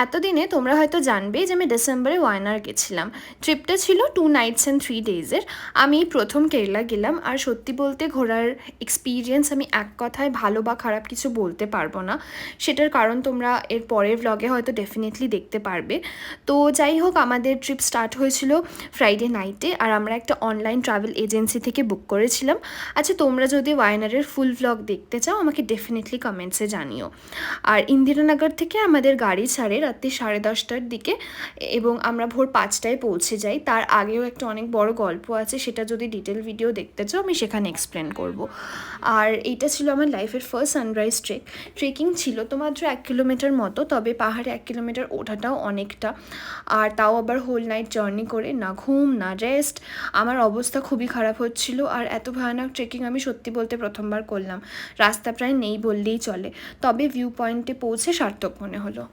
এতদিনে তোমরা হয়তো জানবে যে আমি ডিসেম্বরে ওয়ায়নার গেছিলাম। ট্রিপটা ছিল 2 নাইটস অ্যান্ড 3 ডেজের। আমি প্রথম কেরালা গেলাম, আর সত্যি বলতে ঘোরার এক্সপিরিয়েন্স আমি এক কথায় ভালো বা খারাপ কিছু বলতে পারবো না। সেটার কারণ তোমরা এর পরের ভ্লগে হয়তো ডেফিনেটলি দেখতে পারবে। তো যাই হোক, আমাদের ট্রিপ স্টার্ট হয়েছিল ফ্রাইডে নাইটে, আর আমরা একটা অনলাইন ট্রাভেল এজেন্সি থেকে বুক করেছিলাম। আচ্ছা, তোমরা যদি ওয়ায়নারের ফুল ভ্লগ দেখতে চাও আমাকে ডেফিনেটলি কমেন্টসে জানিও। আর ইন্দিরানগর থেকে আমাদের গাড়ি ছাড়ে রাত্রি 10:30টার দিকে, এবং আমরা ভোর 5টায় পৌঁছে যাই। তার আগেও একটা অনেক বড় গল্প আছে, সেটা যদি ডিটেল ভিডিও দেখতে চাও আমি সেখানে এক্সপ্লেন করব। আর এইটা ছিল আমার লাইফের ফার্স্ট সানরাইজ ট্রেকিং ছিল তো মাত্র 1 কিলোমিটার মতো, তবে পাহাড়ে 1 কিলোমিটার ওঠাটাও অনেকটা, আর তাও আবার হোল নাইট জার্নি করে, না ঘুম না রেস্ট। আমার অবস্থা খুবই খারাপ হচ্ছিল, আর এত ভয়ানক ট্রেকিং আমি সত্যি বলতে প্রথমবার করলাম। রাস্তা প্রায় নেই বললেই চলে, তবে ভিউ পয়েন্টে পৌঁছে সার্থক মনে হলো।